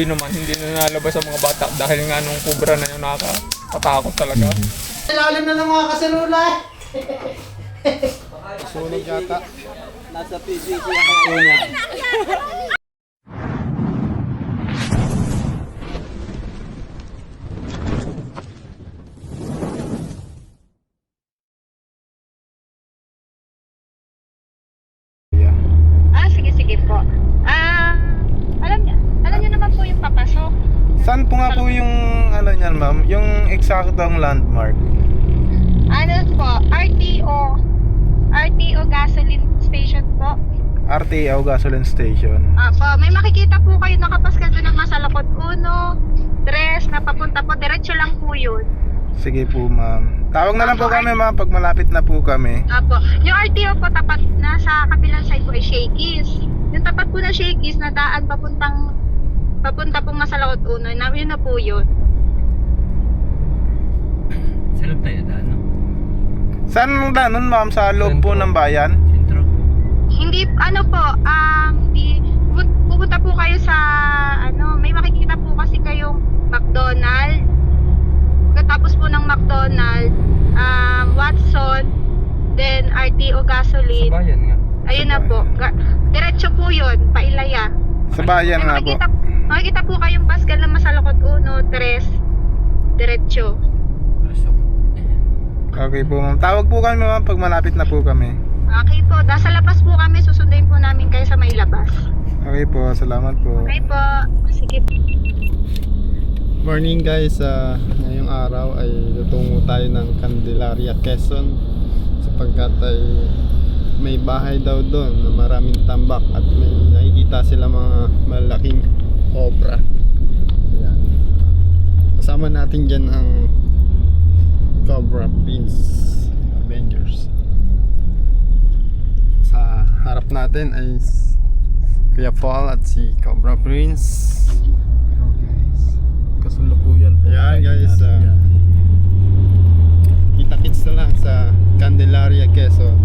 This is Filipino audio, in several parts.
Hindi naman, hindi na nalabas ang mga bata dahil nga nung kubra na yung nakakatakot talaga. Ilalim na ng mga kasalula. Sunog yata. Nasa PGC ang sunog. Sige po. Alam niyo naman po yung papasok. Saan po nga po yung ano niyan, ma'am? Yung eksaktong landmark? Ano po? RTO gasoline station po. RTO gasoline station. Apo, may makikita po kayo nakapascal doon ng Masalakot 1, 3 na papunta po. Diretso lang po yun. Sige po, ma'am. Tawag na lang po kami, ma'am, pag malapit na po kami. Apo. Yung RTO po tapat na sa kabilang side po ay Shakey's. Yung tapat po na Shakey's na daan papunta pong Masalakot 1, yun na po yun. Sarap tayo daan, no? Saan ang danon, ma'am? Sa loob po ng bayan? Sentro. Hindi, ano po, pupunta po kayo sa, may makikita po kasi kayong McDonald. Pagkatapos po ng McDonald, Watson, then RTO gasoline. Sa bayan nga. Ayun na po. Diretso po yun, Pailaya. Sa bayan nga po. Makikita po kayong Pascal na Masalakot 1, 3, diretso. Lusok. Okay po, ma'am. Tawag po kami, ma'am, pag malapit na po kami. Okay po, nasa labas po kami, susunduin po namin kayo sa may labas. Okay po, salamat po. Okay po, sige po. Morning guys, ngayong araw ay tutungo tayo ng Candelaria, Quezon sapagkat ay may bahay daw doon na maraming tambak at may nakikita sila mga malaking cobra. Ayan. Kasama natin dyan ang Cobra Prince Avengers. Sa harap natin ay Kuya Paul at si Cobra Prince. Kasalukuyan po. Ayan guys, kita-kits na lang sa Candelaria, Quezon.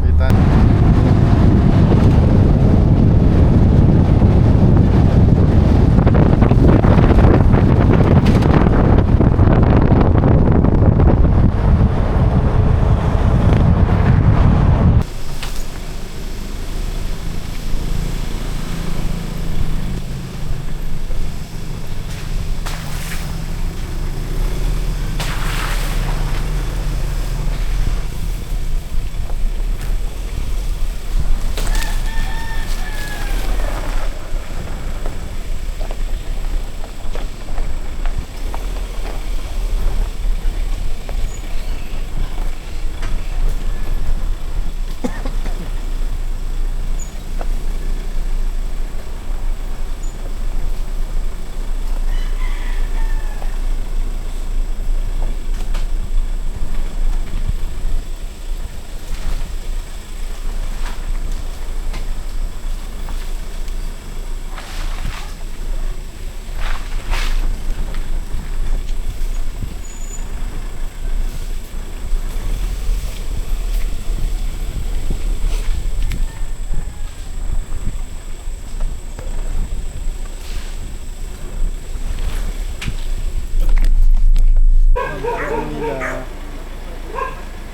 Kita.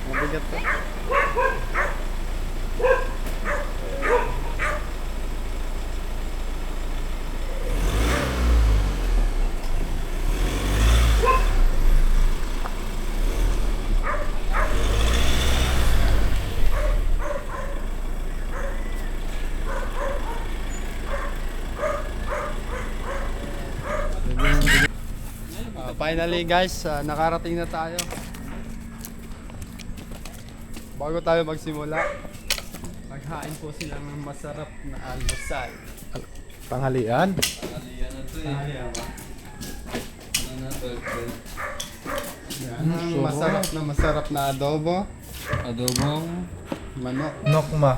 Mabigat to. Finally guys, nakarating na tayo. Bago tayo magsimula, maghain po sila ng masarap na almusal. Tanghalian? Aliyan na to eh. Ano na to? Yan ang masarap na adobo, Adobong manok. Nokma.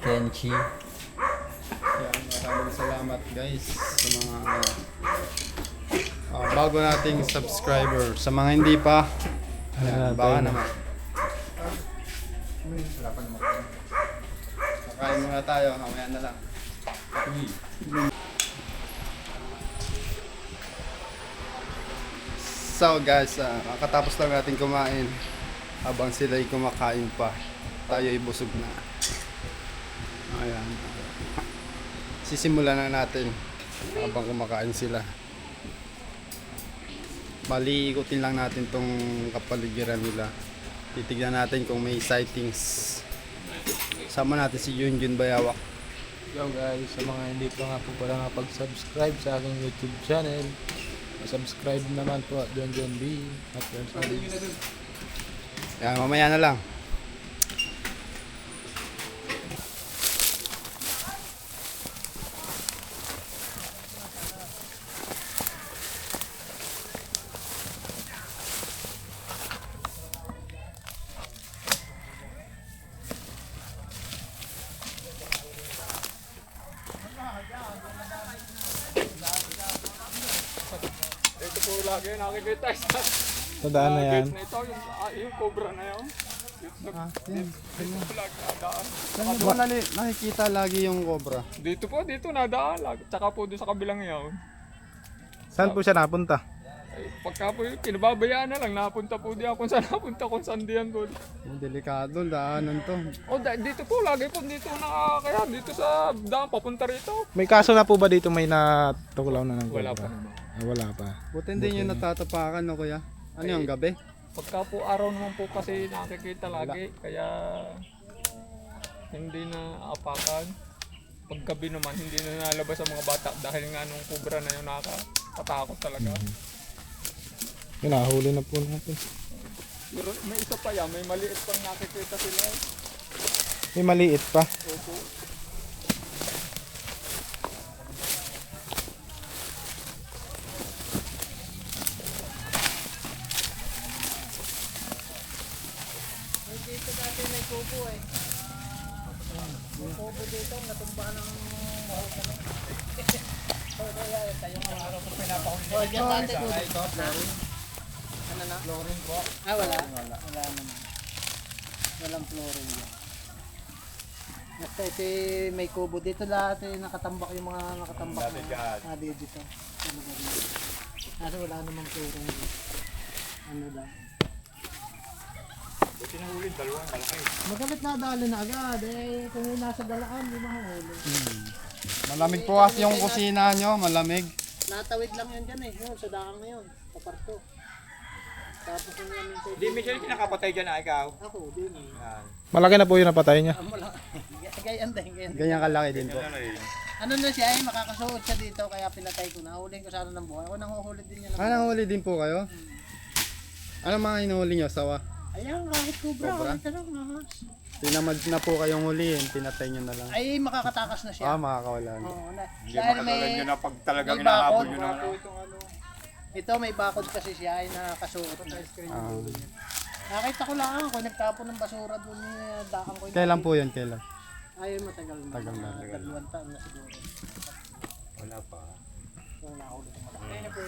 Kenchi. Yan, maraming salamat guys sa mga Bago nating subscriber. Sa mga hindi pa, ayan, baka naman. Kakain muna tayo, mamaya na lang. So guys, kakatapos lang natin kumain. Habang sila ay kumakain pa, tayo ay busog na. Ayan. Sisimulan na natin habang kumakain sila. Bali, ikutin lang natin tong kapaligiran nila. Titignan natin kung may sightings. Sama natin si Junjun Bayawak. Yo guys, sa mga hindi pa nga po pala nakapag-subscribe sa aking YouTube channel, subscribe naman po at John B. At John Yan, mamaya na lang. Ito po lagi nakikita Sa daan na yan. gate na ito, yung cobra na yun. Dito po lagi nadaan. Saan mo nakikita lagi yung cobra? Dito nadaan lagi. Tsaka po doon sa kabilang yun. Saan po siya napunta? Ay, pagka po yung kinababayaan na lang, napunta po diyan kung saan napunta, kung saan diyan po. Delikado, daanan to. Dito po, lagi po dito nakakaya, dito sa daan, papunta rito. May kaso na po ba dito, may natuklaw na ng Wala cobra? pa naman. Wala pa. Buti hindi nyo natatapakan, no kuya? Ano yung gabi? Pagka po araw naman po kasi nakikita lagi, kaya hindi na apakan. Paggabi naman, hindi na nalabas ang mga bata dahil nga nung cobra na yun nakakatakot talaga. Yun, nahuli na po natin. Pero may isa pa yan, may maliit pang nakikita sila. May maliit pa. Opo. Wala naman. Walang flooring yan. Basta ito may kubo. Dito lahat nakatambak yung mga nakatambak na dito. Sa lugar na. Kasi wala namang flooring dito. Ano lang. Pinahuli, dalawang malaki. Magalit na dali na agad. Kung yung nasa dalaan, di mahuli. Malamig po kasi yung kusina nyo, malamig. Natawid lang yun dyan Yun, sa daang na yun. Paparto. Tapos yung yan yung Hindi, Michelle, kinakapatay dyan na ikaw. Ako, din Malaki na po yung napatay niya. Gayan din, gayan. Ganyan kalaki din po. Ano na siya makakasuot siya dito kaya pinatay ko na. Huling ko sana ng buhay. Ako nanguhuli din niya ng buhay. Nahuli din po kayo? Ano mga inuhuli nyo? Sawa? Ayan, kahit kubra. Cobra? Kahit anong ahas. Tinamad na po kayong huliin, pinatay nyo na lang. Ay, makakatakas na siya. Makakawala na. Oo, Hindi dahil makatulad nyo na pag talagang may hinahabol bakod. nyo na. Ito may bakod kasi siya ay nakasuot na. Nakita ko lang ako, nagtapon ng basura doon yung daan ko. Kailan po yun? Kailan? Ay, matagal na. Tagal na. Dalawang taon na siguro. Wala pa. Kung nahuli ko malaki.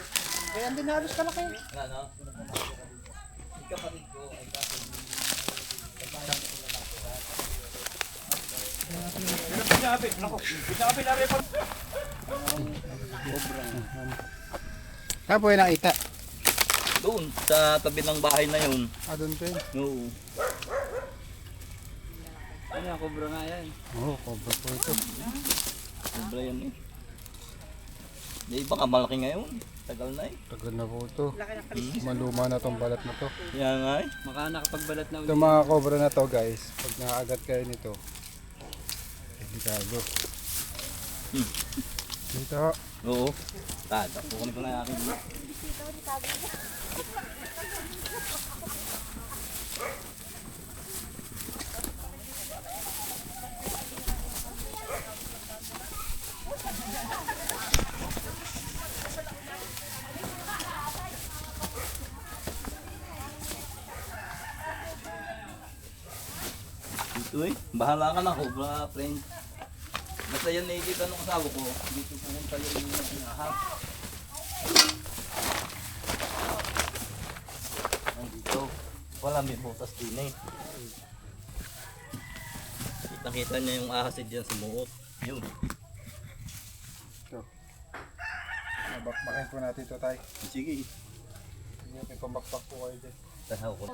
Kaya din halos kalaki. Kaya po yung nakita. Doon, sa tabi ng bahay na yun. Doon po yun. Oo. Ano yung kubra nga yan? Oo, cobra po ito. Sobra yan eh. Yung iba ka malaki ngayon. Tagal na eh. Tagal na po ito. Maluma na tong balat na to. Kaya nga eh. Maka nakapagbalat na Ito mga cobra na to guys, pag naagat kayo nito, delikado. Dito. Oo. Tada, kukunin ko na yung aking. Dito eh. Bahala ka na, Cobra, friend. Basta yan nakikita nung asawa ko. Dito pumunta yung ahas. Wala may butas din eh. Kita niya yung ahas dyan sa muot. Yun. Nabakbakin po natin ito tayo. Sige. May pambakbak po kayo dyan. Tahaw ko.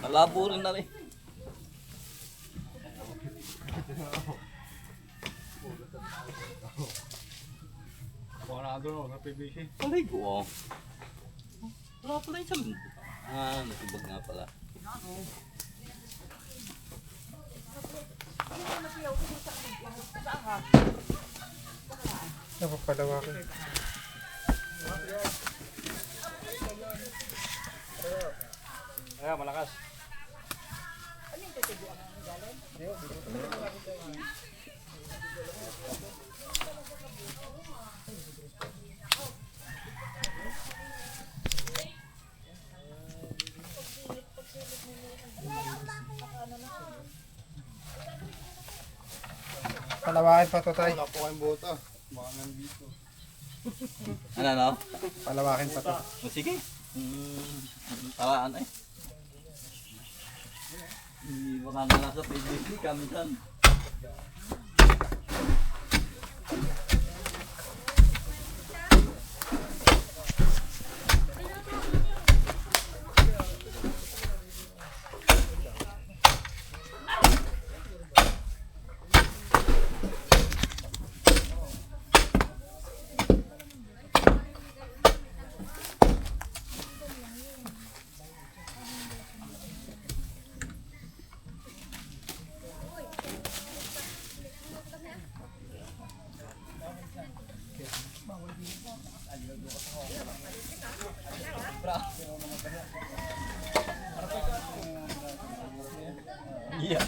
Malabo rin na rin. Baka na doon sa PBC. Alay ko oh. Wala pala yung sabi. Natibag nga pala. Napapalawakin. Ayan, malakas. Palawakin pa to tayo. Wala po kayong buto. Baka nandito. Ano? Palawakin pa to. Sige. Tawaan eh. Baka nga nasa PBC kami dyan. Yeah.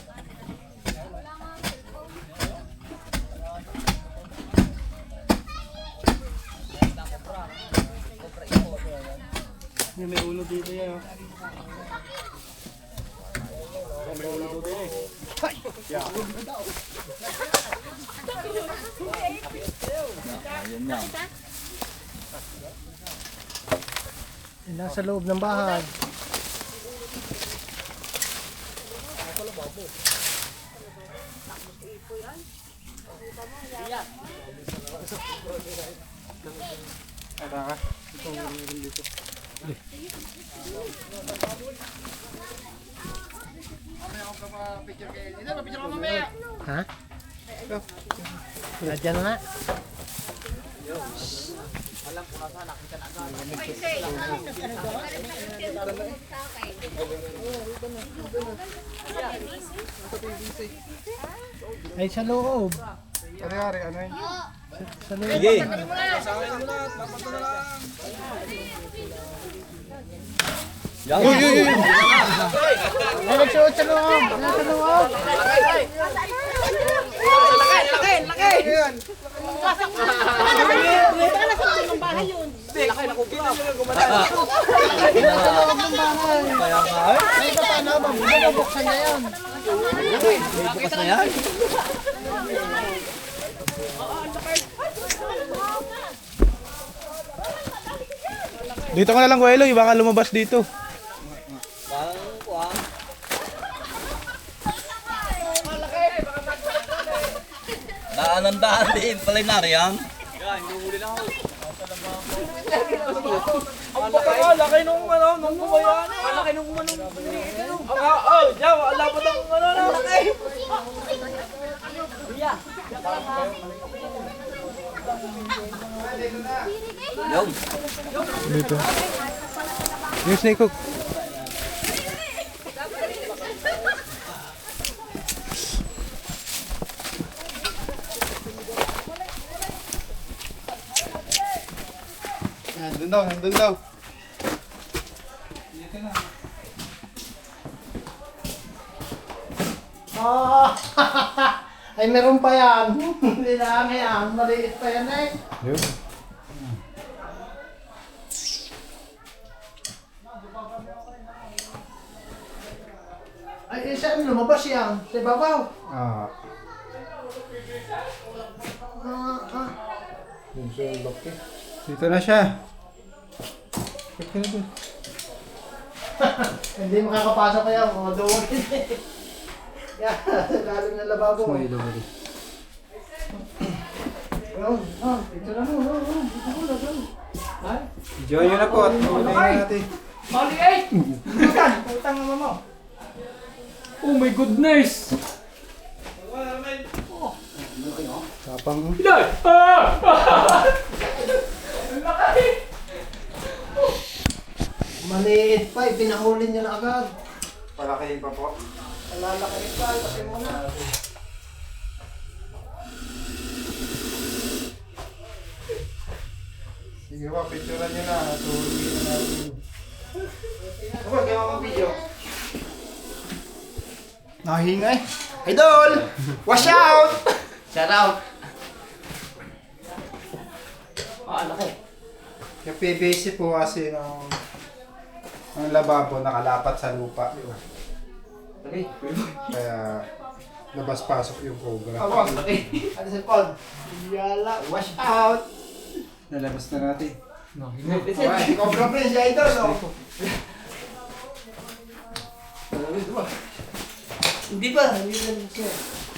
May ulo dito yan. May ulo dito eh. Ayun yan. Nasa loob ng bahay. Ada ka? Ito meron dito. Ha? Nandiyan na. Ay, sa loob. Ari-ari, ano yun? Sa loob. Sige. Yan. Ay, nagsuot sa loob. Nasa loob. Kaya nga eh. Ay, paano? Bubuksan niya yun. Bukas na yan. Dito ka na lang, Kueloy. Baka lumabas dito. Parang kuha. Daan din pala yung nariyan. Ang baka laki nung ano, nung bumayan. Ang laki nung manong diyan, ang lapad ang ano na. Laki. Yung. Dito. Yung snake hook. Nandun daw, nandun daw. Oh, ay meron pa yan. Hindi lang yan. Maliit pa yan eh. Yun. Ay, saan lumabas yan? Sa babaw. Ah. Yung sa laki. Dito na siya. Dito na dun. Hindi makakapasok kaya, mga doon. Yan, lalo na lababo. Smile over it. Picture na mo. Dito mo na, doon. Ay? Join nyo na po at unahin natin. Mali ay! Utang mo mo. Oh my goodness! Tapang mo. Bilay! Ang laki! Maliit pa, pinahuli niya na agad. Palakayin pa po. Lalaki rin pa, kasi mo na. Sige po, picturean nyo na. Tuhulugin na natin. Huwag kayo mga video. Nahingay. Idol! Wash out! Shout out! Laki. Yung PVC po kasi ng lababo nakalapat sa lupa. Kaya labas-pasok yung cobra. Laki. Ano sa pod? Yala, wash out! Nalabas na natin. Okay, cobra friends, ya idol, no? Hindi ba? Hindi ba siya?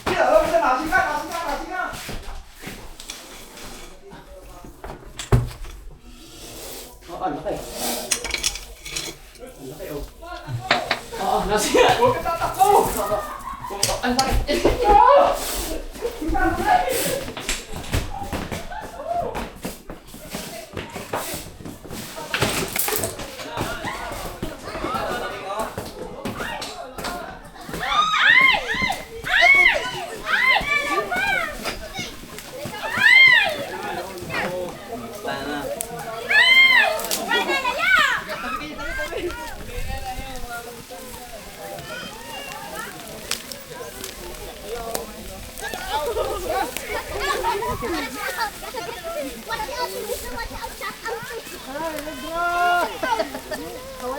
Kaya, alam mo siya, nasi ka! Laki. Laki, oh. Nasi nga! Huwag ka tatakbo! Ang sakit!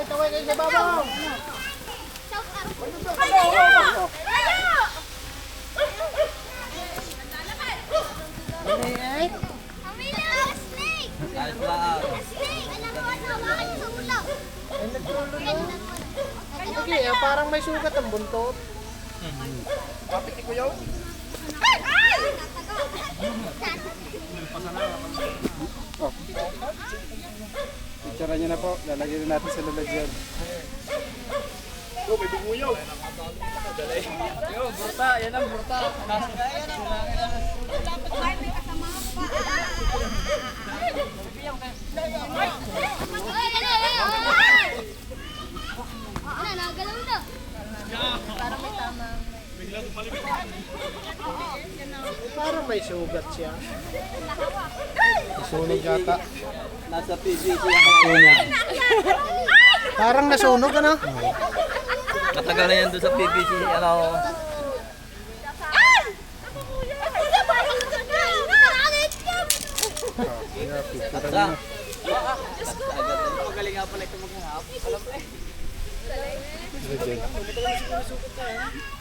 Kaway kayo sa babaw! Okay, parang may sugat ang buntot. Kapit ko yun. Picturean nyo na po. Lalagyan na natin sa lalagyan. Burta! Yan ang burta! Nagalaw na. Parang may sugat siya. Sunog yata. Nasa PVC ang Parang nasunog, ano? Matagal na yan doon sa PVC. Ano? Atra. Magaling nga pala ito maghahap. Alam mo eh.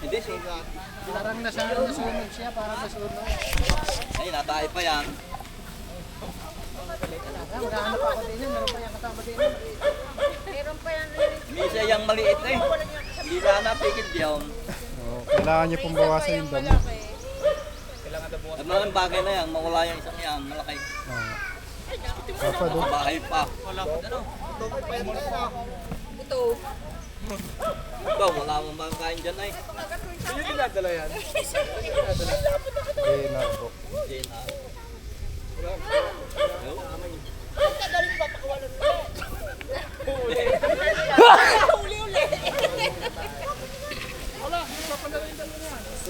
Hindi siya. Parang nasunog siya, parang nasunog. Ay, natay pa yan. Maghahanap ako din yun, meron pa yung kasama din yun. Misa yung maliit eh. Hindi na napikit yun. Kailangan nyo pong bawasan yung damo. At malaking bagay na yan, mawala yung isang yan, malaki. Papa do. Bahay pa. Ano? Ito, wala mong bang kain dyan ay. Sino dinadala yan? Eh, narbo. Hindi na.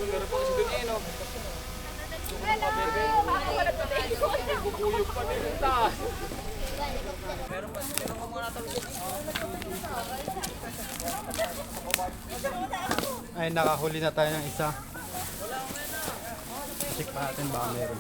Meron pa kasi doon eh, no? Bubuyog pa din yung taas. Ay, nakahuli na tayo ng isa. Check pa natin baka meron.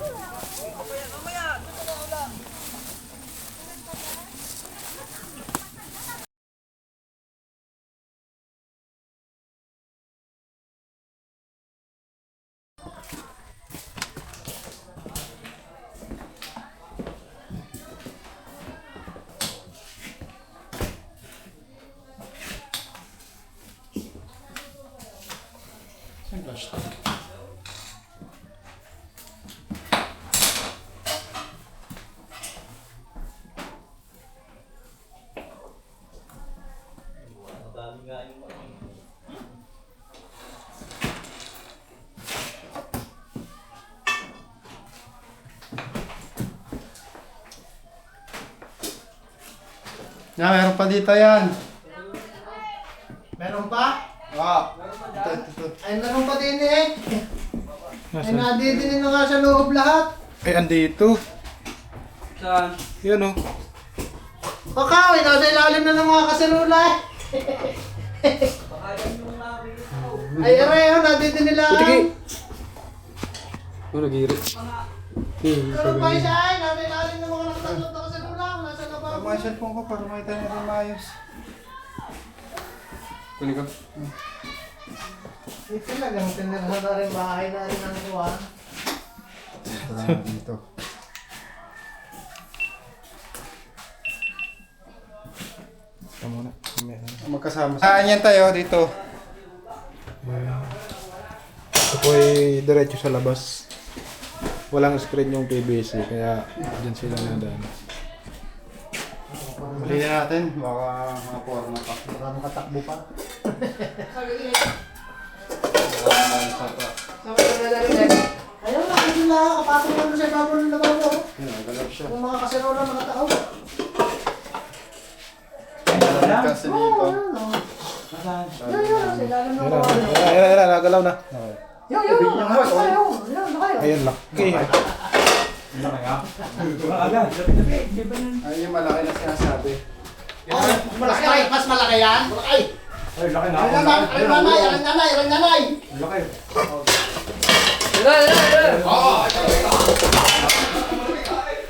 Meron pa dito yan. Meron pa? Oo. Ito. Ay, meron pa din eh. Ay, nadidinin na nga sa loob lahat. Ay, andito. Saan? Yan, oh. Baka, nasa ilalim na ng mga kasalula eh. Ay, areho, nadidinin lang. Putiki! Oh, nagiri. Meron pa isa eh, nasa ilalim ng mga nakatanggap na kasalula. Nasa lababo. Mga cellphone ko para makita niyo rin maayos. Kunin ko. Eh, talagang tinirhan na rin bahay na rin ang kuha. Ito lang dito. Ito muna. Magkasama. Saan yan tayo dito? Ito po ay diretso sa labas. Walang screen yung PVC, kaya dyan sila nadaan. Huli na natin. Baka mga porno pa. Baka makatakbo pa. Ayun, nakikita na. Kapasok na mo siya bago ng lababo. Yan, galap siya. Yung mga kasalula nakatao. Galamit kasi dito. Sa ilalim ng Ayan, kuha. ayan, nagalaw na. Yo, ayun, Ayun, laki. Ay, yung malaki na sinasabi. Malaki, mas malaki yan. Malaki. Ay, laki na. Ay, nanay. Laki.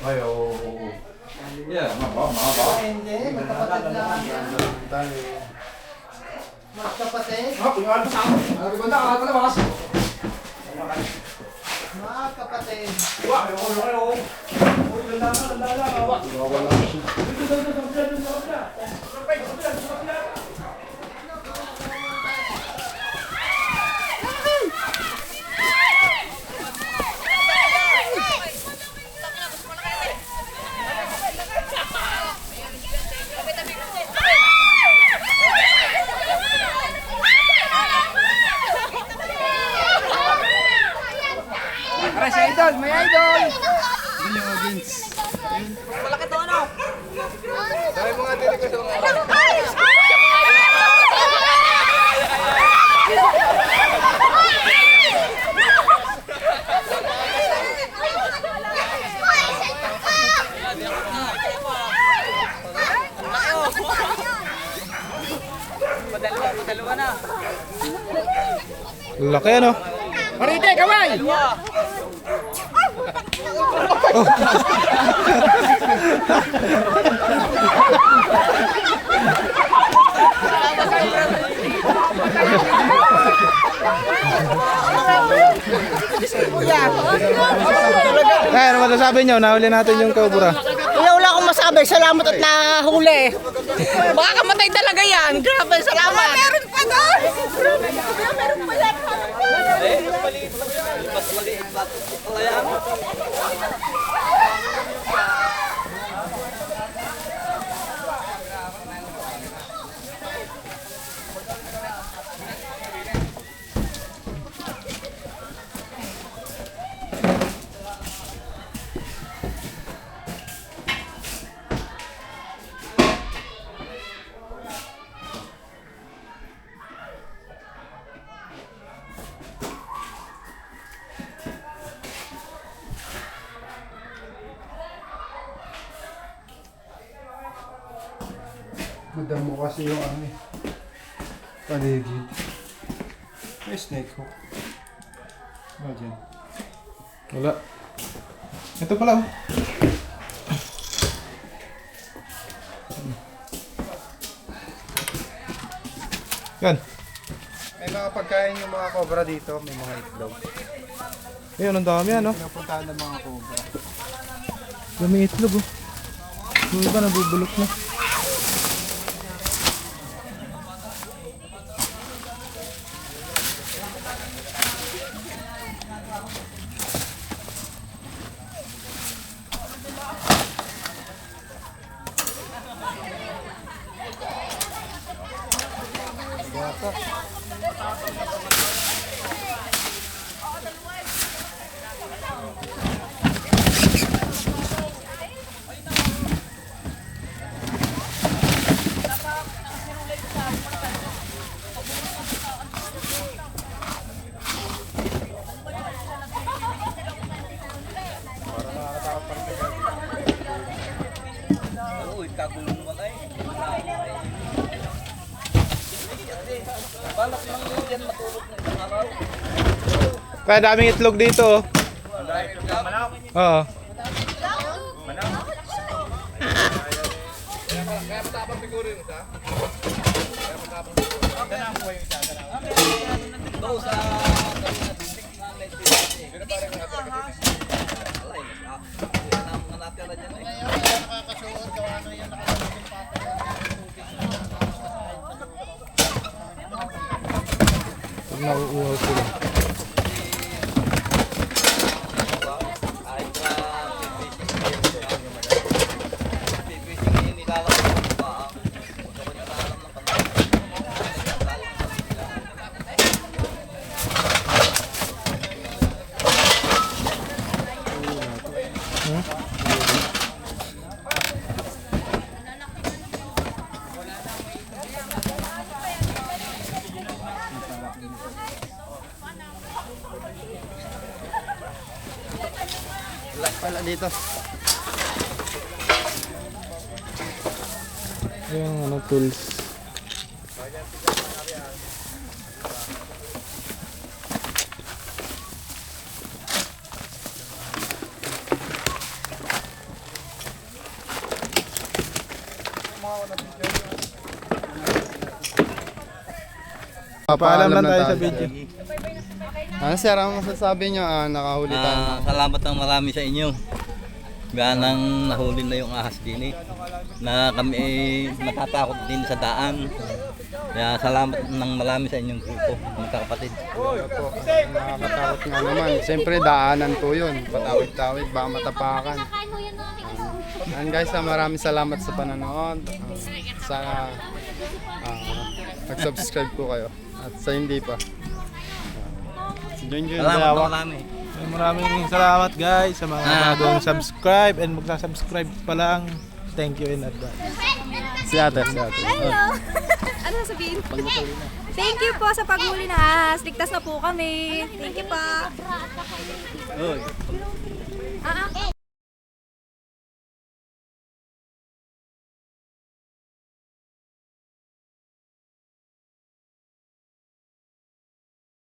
Ay, oo. Yeah, mababa. Hindi, magkapatid lang. Tayo. Magkapatid. Magkapatid. Laki, ano? Marite, kaway! Ay, ano masasabi nyo? Nahuli natin yung cobra. Wala akong masabi. Salamat at nahuli. Baka kamatay talaga yan. Grabe, salamat. Meron pa doon. Meron pa yan. Madamo kasi yung ano eh. Paligid. May snake hook. Ano dyan? Wala. Ito pala, oh. Yan. May mga pagkain yung mga cobra dito. May mga itlog. Ayun, ang dami, ano? Pinapuntahan ng mga cobra. Dami itlog, oh. Yung iba nabubulok na. Balak lang yan matulog na isang araw. Kaya daming itlog dito. Oo. Ito sa Pag nauuhaw sila. Wala dito. Yung ano, tools. Papaalam lang tayo sa video. Ano sir, ang masasabi nyo? Nakahuli tayo. Salamat ng marami sa inyo. Ganang nahuli na yung ahas din na kami natatakot din sa daan. Kaya salamat ng marami sa inyong grupo, magkakapatid. Nakakatakot nga naman. Siyempre daanan po yun. Patawid-tawid, baka matapakan. And guys, maraming salamat sa panonood. Sana mag-subscribe po kayo. At sa hindi pa. Si Junjun Salamat ng Dawak. marami. Maraming salamat guys sa mga bagong subscribe and magsasubscribe pa lang. Thank you in advance. Si ate. Hello! Ano sasabihin? Thank you po sa paghuli na ahas. Ligtas na po kami. Thank you po.